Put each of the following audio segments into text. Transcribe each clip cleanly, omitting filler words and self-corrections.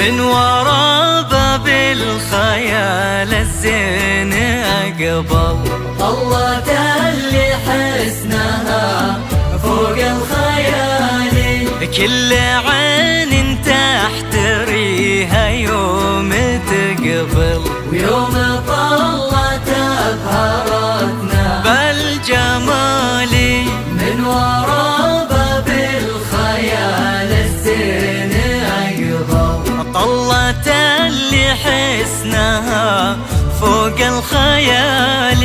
من ورا باب الخيال الزين أقبل طلت اللي حسنها فوق الخيال، كل عين تحتريها يوم تقبل، ويوم طلت أبهرتنا بالجمال. من ورا باب الخيال الزين أقبل طلت اللي حسنها فوق الخيال،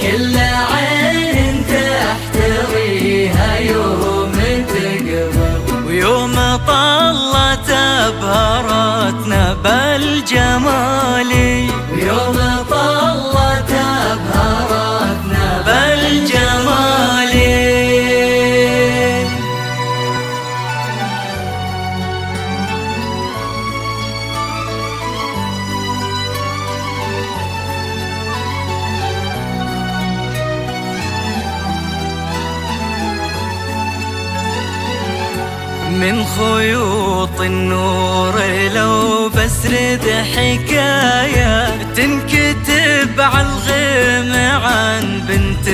كل عين تحتريها يوم تقبل، ويوم طلت أبهرتنا بالجمال، ويوم طلت أبهرتنا بالجمال. من خيوط النور لو بسرد حكاية تنكتب على الغيم عن بنت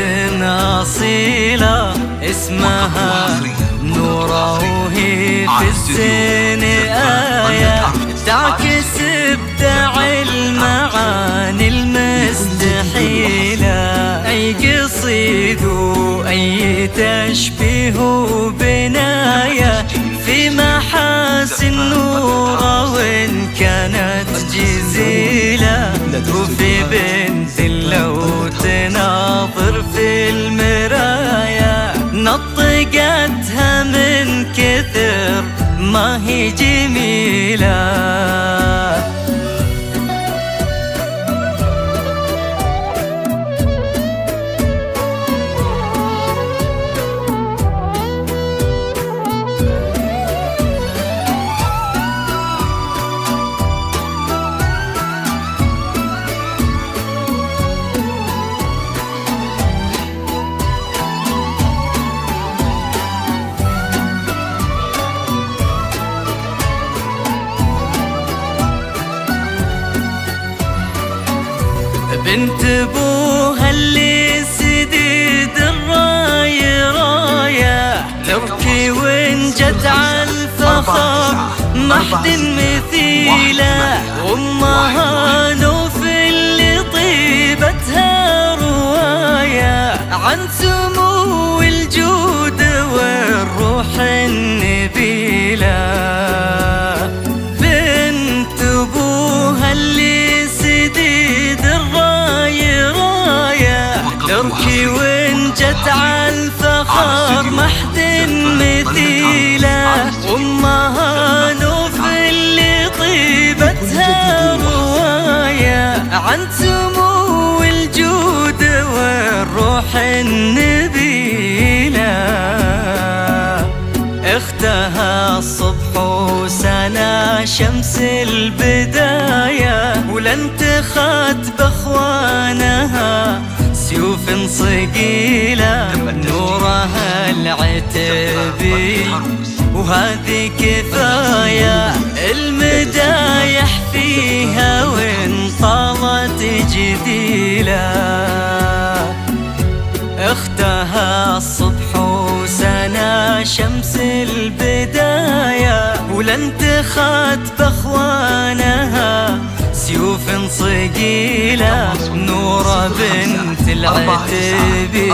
أصيلة اسمها نورة، وهي في الزين آية تعكس ابداع المعاني المستحيلة. أي قصيد وأي تشبيه وبناية في محاسن نورة وإن كانت جزيلة، وفي بنت لو تناظر في المراية نطقتها من كثر ما هي جميلة. بنت ابوها اللي سديد الراي رايه تبكي وان جت عالفخر ما حد مثيله، وامها نوف اللي طيبتها روايه عن سمو الجود والروح النبيله. بنت ابوها اللي سديد تركي وان جت عالفخر ما حد مثيله، وامها نوف اللي طيبتها روايه عن سمو الجود والروح النبيله. اختها الصبح وسنا شمس البدايه، ولن تخات باخوانها سيوف صقيلة. نورها العتبي وهذه كفاية المدايح فيها وان طالت جديلة. اختها الصبح وسنا شمس البداية، ولن تخات بأخوانها سيوف صقيلة. نورة بنت العتبي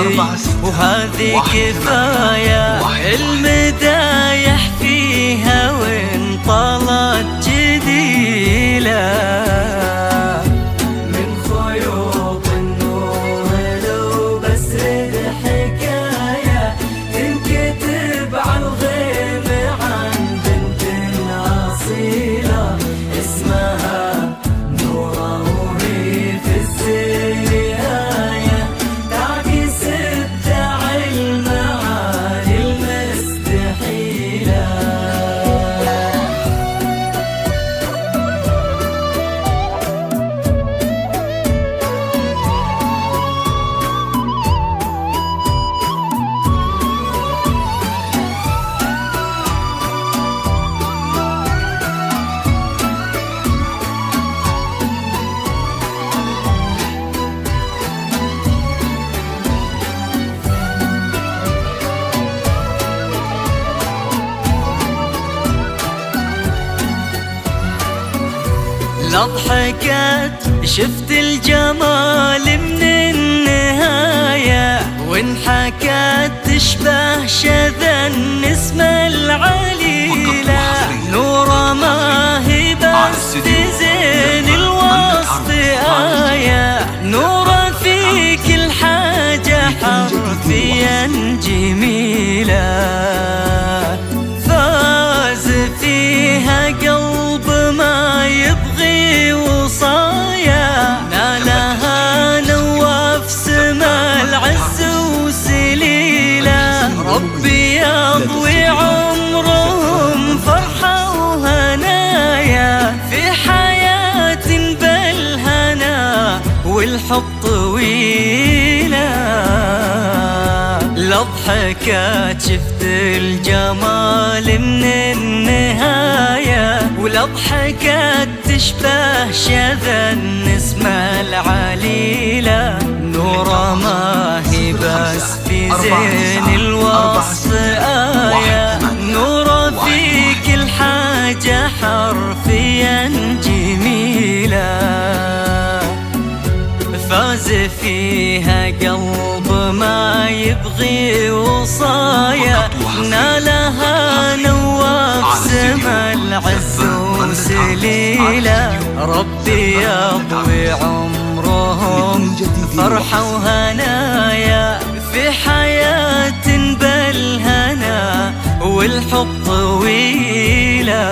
وهذه كفاية، المدايح فيها وإن طالت جديلة. من خيوط النور لو بسرد حكاية تنكتب عالغيب عن بنت أصيلة اسمها نورة وهي في الزياية تعكس ابداع المعاني المستحيلة. لضحكت شفت الجمال من النهاية، وانحكت تشبه شذا النسمة العليلة. نورة ما هي بس في زين الوصف آية، نورة في كل حاجة حرفيا جميلة. فاز فيها قلب ما يبغي وصايا، نالها نواف سما العز وسليلة. ربي يضوي عمرهم فرحة وهنايا في حياة بالهنا والحب طويلة. لضحكت شفت الجمال من النهاية، ولضحكت تشبه شذا النسمة العليلة. نورة ما هي بس في زين الوصف آية، نورة في كل حاجة حرفيا جميلة. فاز فيها قلب ما يبغي وصايا، نالها نواف سما العز وسليلة. ربي يضوي عمرهم فرحة وهنايا في حياة بالهنا والحب طويلة.